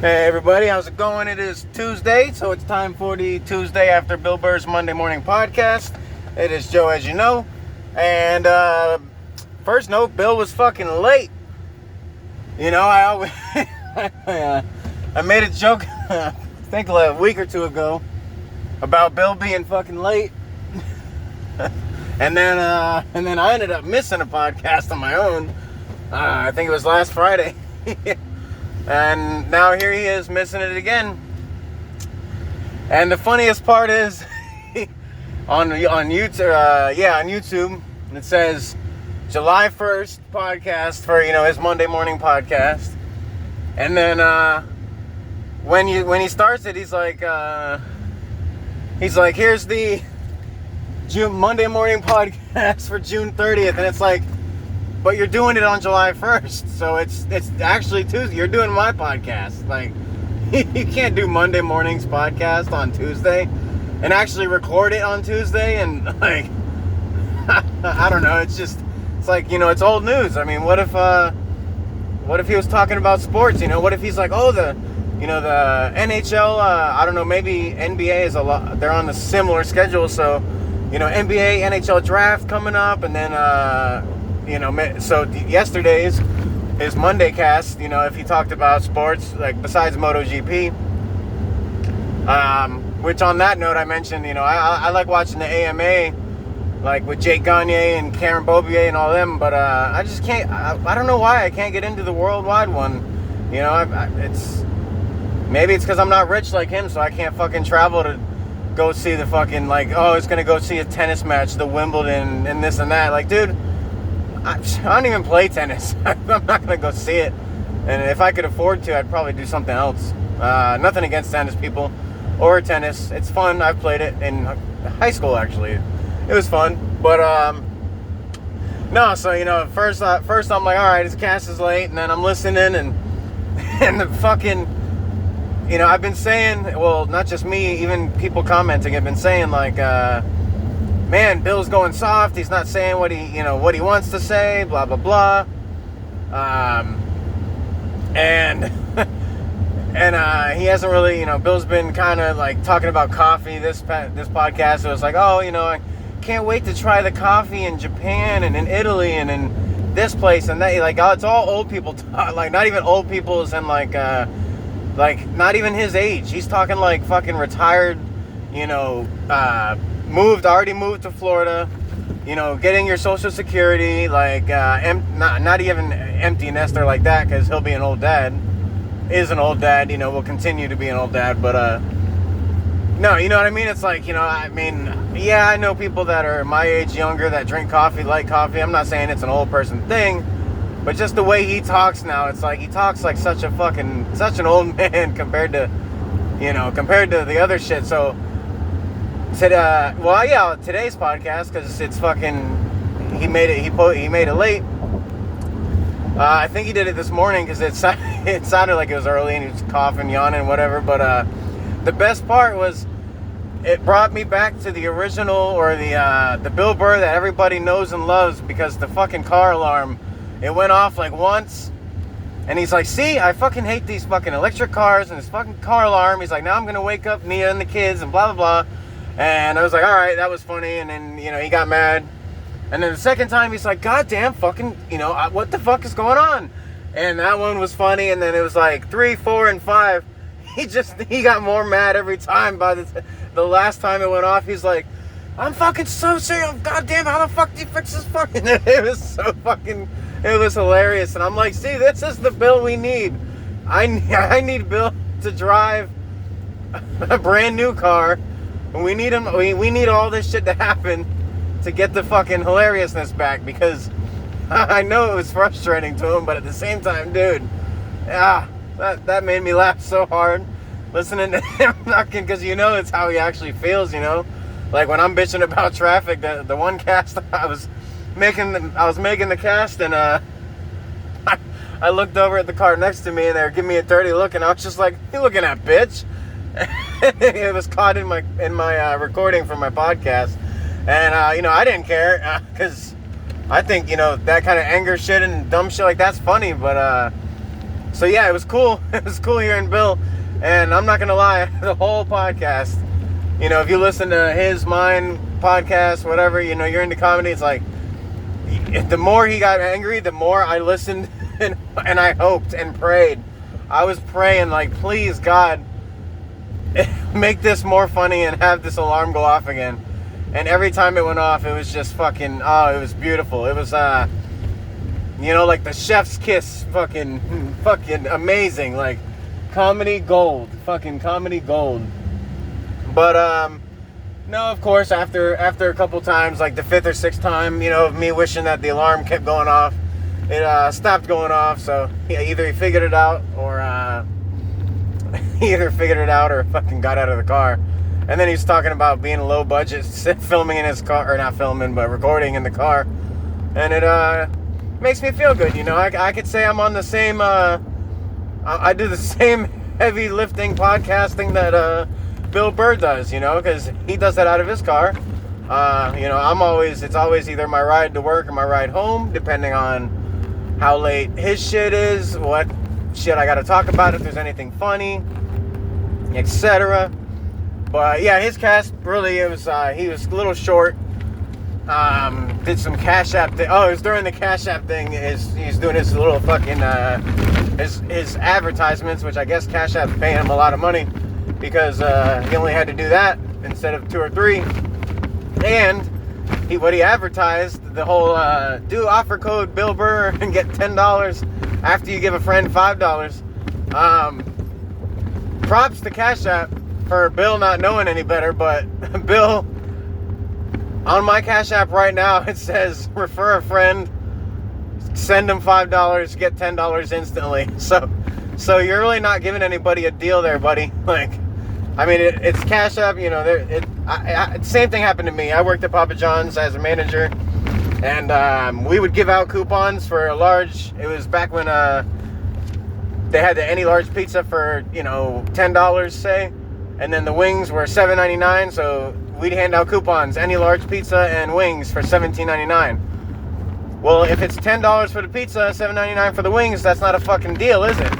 Hey everybody, how's it going? It is Tuesday, so it's time for the Tuesday after Bill Burr's Monday morning podcast. It is Joe, as you know. And first note, Bill was fucking late. You know, I always I made a joke I think like a week or two ago about Bill being fucking late. and then I ended up missing a podcast on my own. I think it was last Friday. And now here he is missing it again. And the funniest part is on YouTube it says July 1st podcast for his Monday morning podcast. And then when he starts it, he's like here's the Monday morning podcast for June 30th, and it's like, but you're doing it on July 1st, so it's actually Tuesday. You're doing my podcast. Like, you can't do Monday morning's podcast on Tuesday and actually record it on Tuesday. And like, I don't know. It's like, it's old news. I mean, what if he was talking about sports? What if he's like, oh, the NHL. I don't know. Maybe NBA is a lot. They're on a similar schedule, so NBA, NHL draft coming up, and then. So yesterday's his Monday cast, if he talked about sports, like besides MotoGP, which on that note I mentioned, I like watching the AMA, like with Jake Gagne and Karen Bobier and all them, but I just can't, I don't know why I can't get into the worldwide one. Maybe it's because I'm not rich like him, so I can't fucking travel to go see the fucking, it's gonna go see a tennis match, the Wimbledon and this and that. Like, dude, I don't even play tennis. I'm not going to go see it. And if I could afford to, I'd probably do something else. Nothing against tennis people or tennis. It's fun. I've played it in high school, actually. It was fun. But, no, so, first I'm like, all right, his cast is late. And then I'm listening and the fucking, I've been saying, well, not just me, even people commenting have been saying, like, man, Bill's going soft. He's not saying what he wants to say. Blah blah blah. And he hasn't really, Bill's been kind of like talking about coffee this podcast. So it's like, oh, I can't wait to try the coffee in Japan and in Italy and in this place and that. Like, oh, it's all old people talk. Like, not even old people as in like not even his age. He's talking like fucking retired, already moved to Florida, getting your Social Security, like, not even empty nester like that, because he'll be an old dad, will continue to be an old dad, but, no, you know what I mean? It's like, I know people that are my age, younger, that drink coffee, like coffee. I'm not saying it's an old person thing, but just the way he talks now, it's like, he talks like such an old man compared to the other shit, so, today's podcast, because it's fucking, he made it late. I think he did it this morning because it sounded like it was early and he was coughing, yawning, whatever. But the best part was it brought me back to the original, or the Bill Burr that everybody knows and loves, because the fucking car alarm, it went off like once. And he's like, see, I fucking hate these fucking electric cars and this fucking car alarm. He's like, now I'm going to wake up Nia and the kids and blah, blah, blah. And I was like, all right, that was funny. And then, he got mad. And then the second time, he's like, God damn, fucking, what the fuck is going on? And that one was funny. And then it was like 3, 4, and 5. He got more mad every time. By the last time it went off, he's like, I'm fucking so serious. God damn, how the fuck do you fix this fucking? It was so fucking, it was hilarious. And I'm like, see, this is the Bill we need. I need Bill to drive a brand new car. We need him. We need all this shit to happen to get the fucking hilariousness back, because I know it was frustrating to him, but at the same time, dude, that made me laugh so hard listening to him fucking, because it's how he actually feels. Like when I'm bitching about traffic, the one cast I was making the cast, and I looked over at the car next to me, and they were giving me a dirty look, and I was just like, "You looking at, bitch?" It was caught in my recording for my podcast, and I didn't care, because I think that kind of anger shit and dumb shit like that's funny, but So yeah, it was cool. It was cool hearing Bill. And I'm not going to lie, the whole podcast, if you listen to his, mine, podcast, whatever, you're into comedy, it's like, the more he got angry, the more I listened and I hoped and prayed. I was praying like, please, God, make this more funny and have this alarm go off again. And every time it went off, it was just fucking, it was beautiful. It was, like the chef's kiss, fucking amazing. Like, comedy gold. Fucking comedy gold. But, no, of course, after a couple times, like the 5th or 6th time, of me wishing that the alarm kept going off, it stopped going off. So either he figured it out or fucking got out of the car. And then he's talking about being low budget, filming in his car, or not filming, but recording in the car. And it makes me feel good, I could say I'm on the same, I do the same heavy lifting podcasting that Bill Burr does, because he does that out of his car. It's always either my ride to work or my ride home, depending on how late his shit is, what shit I gotta talk about, if there's anything funny, etc. But yeah, his cast really, he was a little short. Did some Cash App thing. Oh, it was during the Cash App thing. He's doing his little fucking his advertisements, which I guess Cash App's paying him a lot of money because he only had to do that instead of 2 or 3. And what he advertised, the whole do offer code Bill Burr and get $10 after you give a friend $5. Props to Cash App for Bill not knowing any better, but Bill, on my Cash App right now, it says refer a friend, send them $5, get $10 instantly. So you're really not giving anybody a deal there, buddy. Like, I mean, it's Cash App, same thing happened to me. I worked at Papa John's as a manager, and we would give out coupons for a large, it was back when they had the any large pizza for, $10, say, and then the wings were $7.99, so we'd hand out coupons, any large pizza and wings for $17.99. Well, if it's $10 for the pizza, $7.99 for the wings, that's not a fucking deal, is it?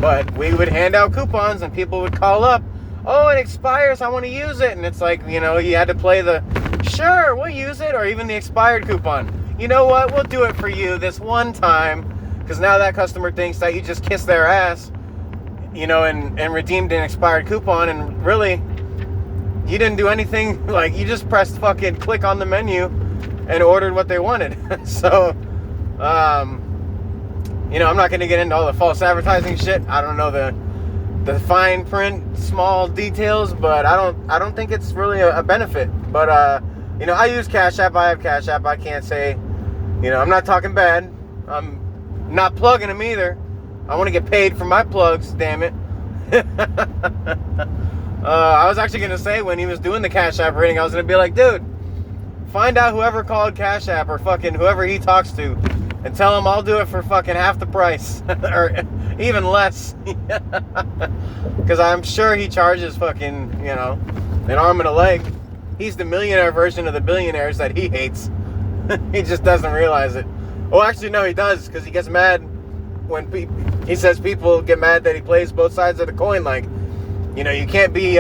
But we would hand out coupons and people would call up, oh, it expires, I want to use it. And it's like, you had to play the, sure, we'll use it, or even the expired coupon. You know what, we'll do it for you this one time, because now that customer thinks that you just kissed their ass, and redeemed an expired coupon, and really, you didn't do anything. Like, you just pressed fucking click on the menu and ordered what they wanted. So, I'm not going to get into all the false advertising shit. I don't know the fine print, small details, but I don't think it's really a benefit. But, I use Cash App. I have Cash App. I can't say, I'm not talking bad. I'm not plugging them either. I want to get paid for my plugs, damn it. I was actually going to say, when he was doing the Cash App reading, I was going to be like, dude, find out whoever called Cash App or fucking whoever he talks to and tell him I'll do it for fucking half the price or even less. Because I'm sure he charges fucking, an arm and a leg. He's the millionaire version of the billionaires that he hates. He just doesn't realize it. Well, actually, no, he does, because he gets mad when he says people get mad that he plays both sides of the coin. Like, you can't be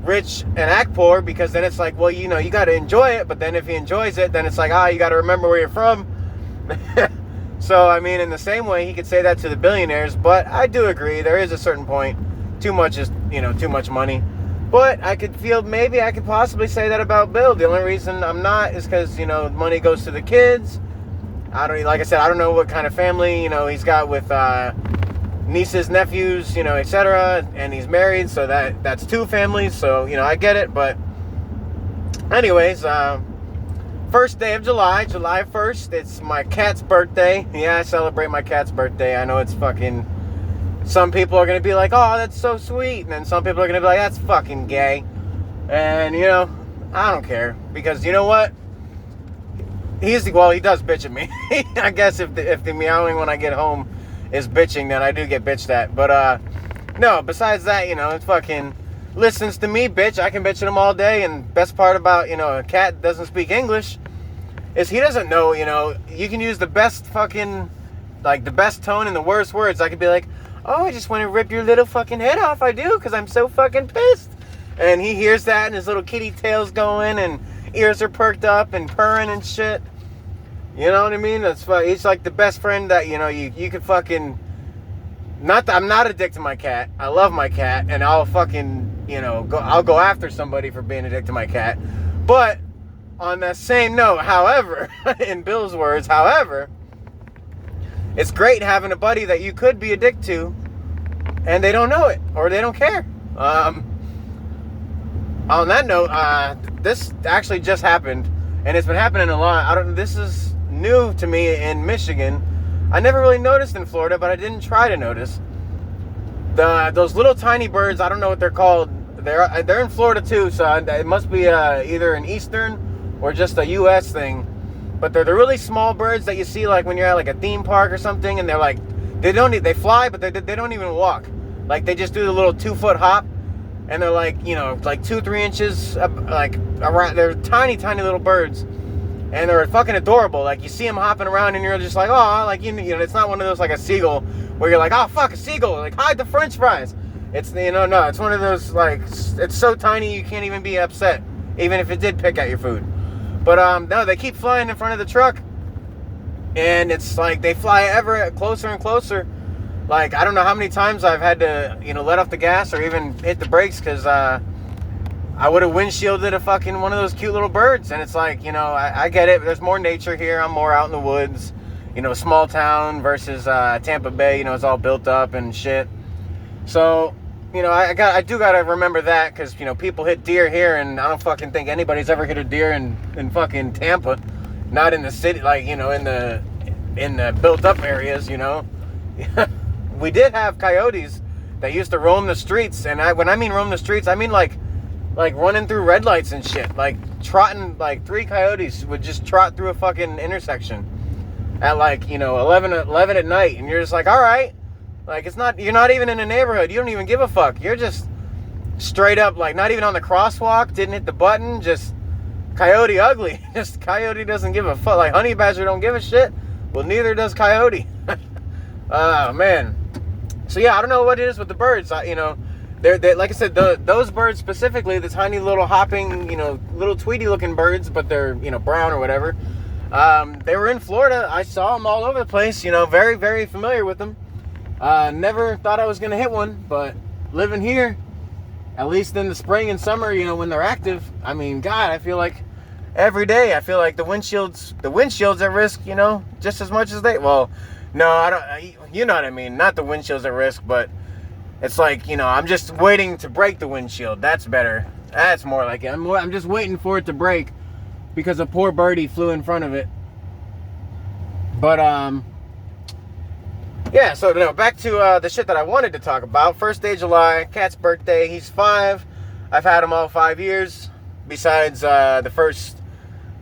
rich and act poor, because then it's like, well, you got to enjoy it. But then if he enjoys it, then it's like, you got to remember where you're from. So, I mean, in the same way, he could say that to the billionaires. But I do agree, there is a certain point. Too much is, too much money. But I could feel maybe I could possibly say that about Bill. The only reason I'm not is because, money goes to the kids. Like I said, I don't know what kind of family, he's got with nieces, nephews, etc. And he's married, so that's 2 families. So, I get it. But anyways, first day of July 1st, it's my cat's birthday. Yeah, I celebrate my cat's birthday. I know it's fucking, some people are going to be like, oh, that's so sweet. And then some people are going to be like, that's fucking gay. And, I don't care. Because you know what? He does bitch at me. I guess if the meowing when I get home is bitching, then I do get bitched at. But, no, besides that, it fucking listens to me bitch. I can bitch at him all day. And best part about, a cat doesn't speak English is he doesn't know, you can use the best fucking like the best tone and the worst words. I could be like, oh, I just want to rip your little fucking head off. I do, because I'm so fucking pissed. And he hears that, and his little kitty tail's going, and ears are perked up and purring and shit. You know what I mean? He's like the best friend that, you know, you could fucking... I'm not addicted to my cat. I love my cat, and I'll fucking, you know, I'll go after somebody for being addicted to my cat. But on that same note, however, in Bill's words, however, it's great having a buddy that you could be addicted to, and they don't know it, or they don't care. On that note, this actually just happened, and it's been happening a lot. This is new to me in Michigan. I never really noticed in Florida, but I didn't try to notice. Those little tiny birds, I don't know what they're called. They're in Florida too, so it must be either an Eastern or just a U.S. thing. But they're the really small birds that you see like when you're at like a theme park or something, and they're like, they fly, but they don't even walk. Like they just do the little 2-foot hop, and they're like, you know, like 2-3 inches, like around. They're tiny, tiny little birds. And they're fucking adorable. Like, you see them hopping around and you're just like, oh, like, you know, it's not one of those, like, a seagull where you're like, oh, fuck, a seagull. Like, hide the french fries. It's, you know, no, it's one of those, like, it's so tiny you can't even be upset, even if it did pick at your food. But, no, they keep flying in front of the truck. And it's like, they fly ever closer and closer. Like, I don't know how many times I've had to, you know, let off the gas or even hit the brakes because, I would have windshielded a fucking one of those cute little birds. And it's like, you know, I get it. There's more nature here. I'm more out in the woods. You know, small town versus Tampa Bay. You know, it's all built up and shit. So, you know, I do got to remember that. Because, you know, people hit deer here. And I don't fucking think anybody's ever hit a deer in fucking Tampa. Not in the city, like, you know, in the built up areas, you know. We did have coyotes that used to roam the streets. And when I mean roam the streets, I mean like running through red lights and shit. Like trotting, like 3 coyotes would just trot through a fucking intersection at like, you know, 11 at night. And you're just like, all right. Like, you're not even in a neighborhood. You don't even give a fuck. You're just straight up, like, not even on the crosswalk. Didn't hit the button. Just coyote ugly. Just coyote doesn't give a fuck. Like, honey badger don't give a shit. Well, neither does coyote. Oh, man. So, yeah, I don't know what it is with the birds. You know, They're like I said, those birds specifically, the tiny little hopping, you know, little Tweety-looking birds, but they're, you know, brown or whatever. They were in Florida. I saw them all over the place. You know, very, very familiar with them. Never thought I was gonna hit one, but living here, at least in the spring and summer, you know, when they're active, I mean, God, I feel like every day, I feel like the windshield's at risk, you know, just as much as they. Well, no, I don't. You know what I mean? Not the windshield's at risk, but. It's like, you know, I'm just waiting to break the windshield. That's better. That's more like it. I'm just waiting for it to break because a poor birdie flew in front of it. But, yeah, so no, back to the shit that I wanted to talk about. First day of July, cat's birthday. He's 5. I've had him all 5 years. Besides the first,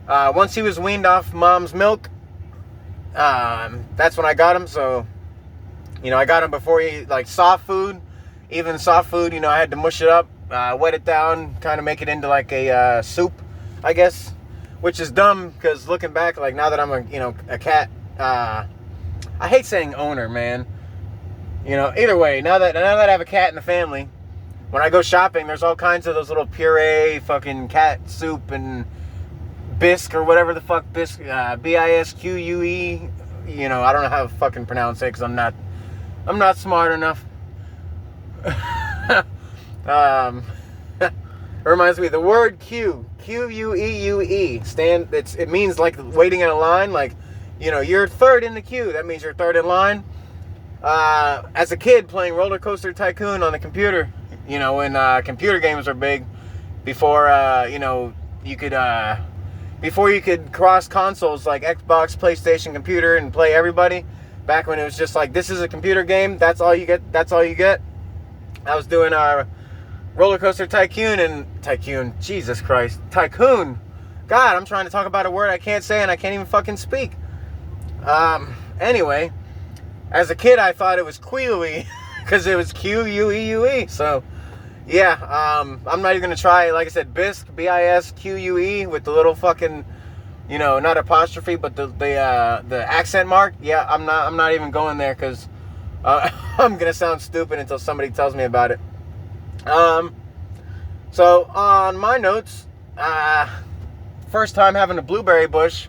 once he was weaned off mom's milk, that's when I got him. So, you know, I got him before he, like, soft food. Even soft food, you know, I had to mush it up, wet it down, kind of make it into like a soup, I guess. Which is dumb, because looking back, like, now that I'm a cat, I hate saying owner, man. You know, either way, now that I have a cat in the family, when I go shopping, there's all kinds of those little puree, fucking cat soup and bisque or whatever the fuck, bisque, B-I-S-Q-U-E. You know, I don't know how to fucking pronounce it, because I'm not smart enough. Reminds me, the word Q-U-E-U-E it means like waiting in a line. Like, you know, you're third in the queue. That means you're third in line. As a kid playing Roller Coaster Tycoon on the computer, you know, when computer games were big, before you know, before you could cross consoles like Xbox, PlayStation, computer, and play everybody. Back when it was just like, this is a computer game, that's all you get. I was doing Roller Coaster Tycoon. Jesus Christ. Tycoon. God, I'm trying to talk about a word I can't say and I can't even fucking speak. Anyway, as a kid I thought it was Queue because it was Q-U-E-U-E. So, yeah, I'm not even going to try, like I said, bisque, B-I-S-Q-U-E, with the little fucking not apostrophe, but the accent mark. Yeah, I'm not even going there because I'm gonna sound stupid until somebody tells me about it. So on my notes, first time having a blueberry bush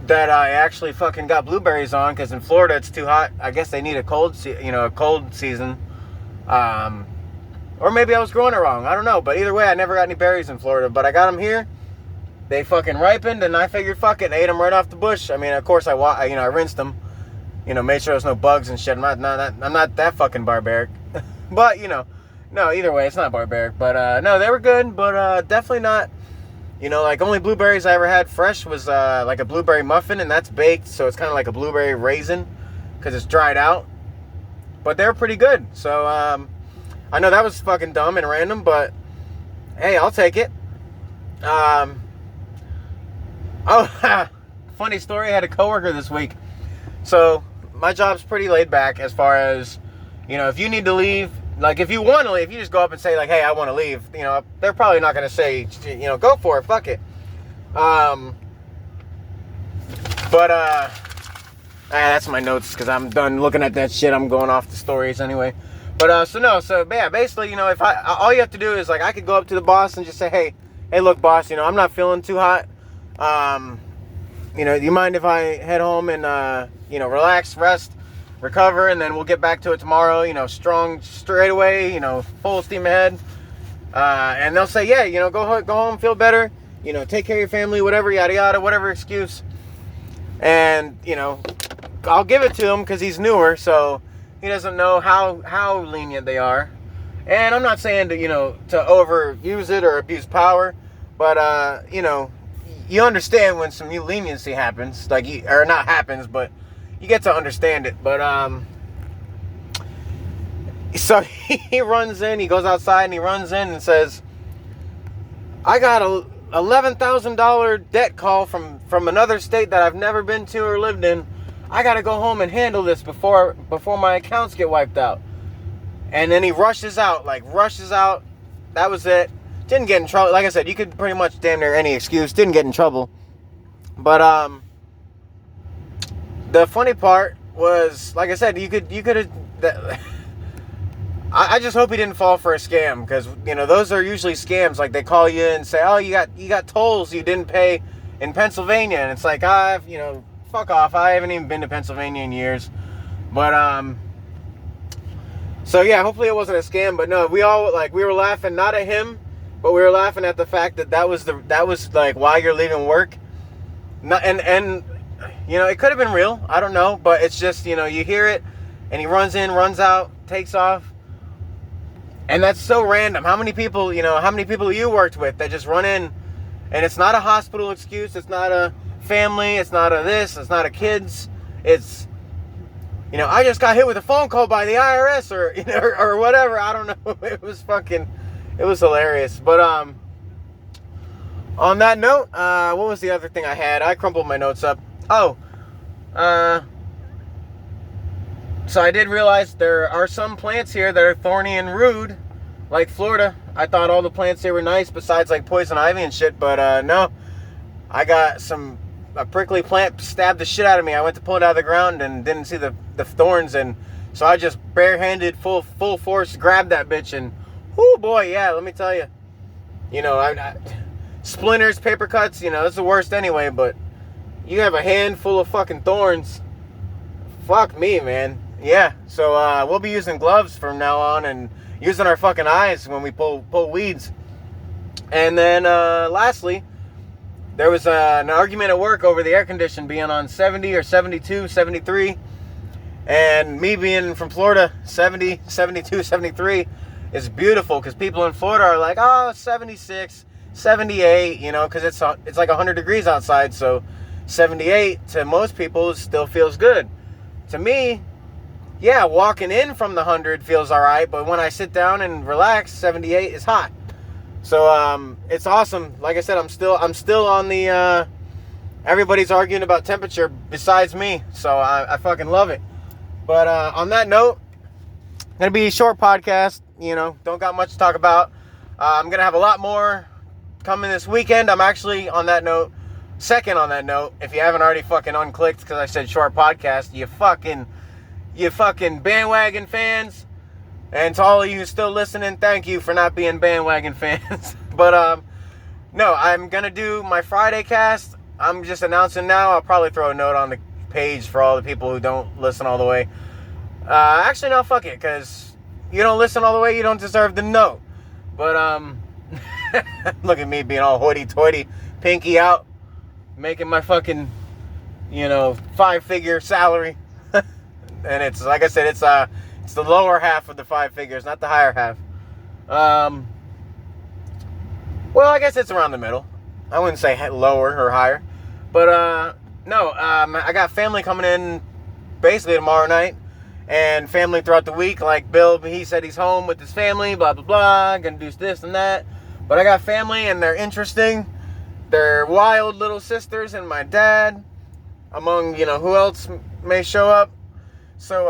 that I actually fucking got blueberries on, because in Florida it's too hot. I guess they need a cold season. Or maybe I was growing it wrong. I don't know. But either way, I never got any berries in Florida. But I got them here. They fucking ripened, and I figured, fuck it, I ate them right off the bush. I mean, of course, I rinsed them. Made sure there's no bugs and shit. I'm not that fucking barbaric. But no, either way, it's not barbaric. But no, they were good. But definitely not. Like only blueberries I ever had fresh was like a blueberry muffin, and that's baked, so it's kind of like a blueberry raisin because it's dried out. But they're pretty good. So I know that was fucking dumb and random, but hey, I'll take it. Funny story. I had a coworker this week. So my job's pretty laid back as far as, if you need to leave, like if you want to leave, you just go up and say like, hey, I want to leave. They're probably not going to say, go for it, fuck it. That's my notes because I'm done looking at that shit. I'm going off the stories anyway. But so basically, if all you have to do is like, I could go up to the boss and just say, hey, look, boss, I'm not feeling too hot. Do you mind if I head home and relax, rest, recover, and then we'll get back to it tomorrow, strong straight away, full steam ahead. And they'll say, yeah, go home, feel better, take care of your family, whatever, yada yada, whatever excuse. And I'll give it to him because he's newer, so he doesn't know how lenient they are. And I'm not saying to overuse it or abuse power, but you understand when some new leniency happens, but you get to understand it. But so he runs in, he goes outside and he runs in and says, I got a $11,000 debt call from another state that I've never been to or lived in. I gotta go home and handle this before my accounts get wiped out. And then he rushes out. That was it. Didn't get in trouble. Like I said, you could pretty much damn near any excuse. Didn't get in trouble. But the funny part was, like I said, you could have. I just hope he didn't fall for a scam, because those are usually scams. Like they call you and say, oh, you got tolls you didn't pay in Pennsylvania, and it's like, fuck off. I haven't even been to Pennsylvania in years. But so yeah, hopefully it wasn't a scam. But no, we were laughing not at him, but we were laughing at the fact that was like why you're leaving work. And it could have been real. I don't know, but it's just you hear it, and he runs in, runs out, takes off, and that's so random. How many people you worked with that just run in, and it's not a hospital excuse, it's not a family, it's not a this, it's not a kids, it's I just got hit with a phone call by the IRS or whatever. I don't know. It was hilarious. But on that note, what was the other thing I had? I crumpled my notes up. So I did realize there are some plants here that are thorny and rude, like Florida. I thought all the plants here were nice besides like poison ivy and shit, but no. I got a prickly plant stabbed the shit out of me. I went to pull it out of the ground and didn't see the thorns, and so I just barehanded, full force grabbed that bitch, and whoo boy, yeah, let me tell you, splinters, paper cuts, it's the worst anyway, but you have a handful of fucking thorns. Fuck me, man. Yeah, so we'll be using gloves from now on and using our fucking eyes when we pull weeds. And then lastly, there was an argument at work over the air condition being on 70 or 72, 73. And me being from Florida, 70, 72, 73 is beautiful, because people in Florida are like, oh, 76, 78, because it's like 100 degrees outside. So 78 to most people still feels good. To me, yeah, walking in from the 100 feels all right, but when I sit down and relax, 78 is hot. So it's awesome. Like I said, I'm still on the everybody's arguing about temperature besides me, so I fucking love it. But on that note, gonna be a short podcast. Don't got much to talk about. I'm gonna have a lot more coming this weekend. I'm actually, on that note, Second, on that note, if you haven't already fucking unclicked because I said short podcast, you fucking bandwagon fans, and to all of you still listening, thank you for not being bandwagon fans. But no, I'm gonna do my Friday cast. I'm just announcing now. I'll probably throw a note on the page for all the people who don't listen all the way. Actually, no, fuck it, because you don't listen all the way, you don't deserve the note. But look at me being all hoity-toity, pinky out, making my fucking, 5-figure salary. And it's, like I said, it's the lower half of the 5 figures, not the higher half. Well, I guess it's around the middle. I wouldn't say lower or higher. But, no, I got family coming in basically tomorrow night. And family throughout the week. Like Bill, he said he's home with his family, blah, blah, blah. Gonna do this and that. But I got family, and they're interesting. They're wild little sisters and my dad. Among, who else may show up. So,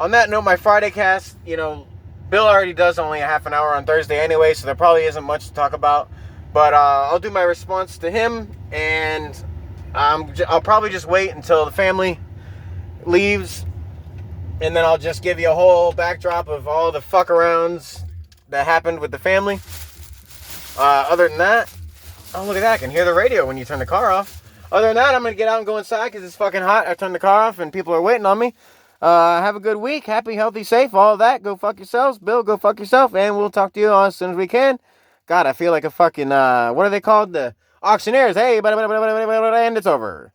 on that note, my Friday cast, Bill already does only a half an hour on Thursday anyway, so there probably isn't much to talk about. But I'll do my response to him, and I'll probably just wait until the family leaves, and then I'll just give you a whole backdrop of all the fuck-arounds that happened with the family. Other than that, oh, look at that, I can hear the radio when you turn the car off. Other than that, I'm going to get out and go inside because it's fucking hot. I turned the car off and people are waiting on me. Have a good week. Happy, healthy, safe, all of that. Go fuck yourselves. Bill, go fuck yourself. And we'll talk to you as soon as we can. God, I feel like a fucking, what are they called? The auctioneers. Hey, and it's over.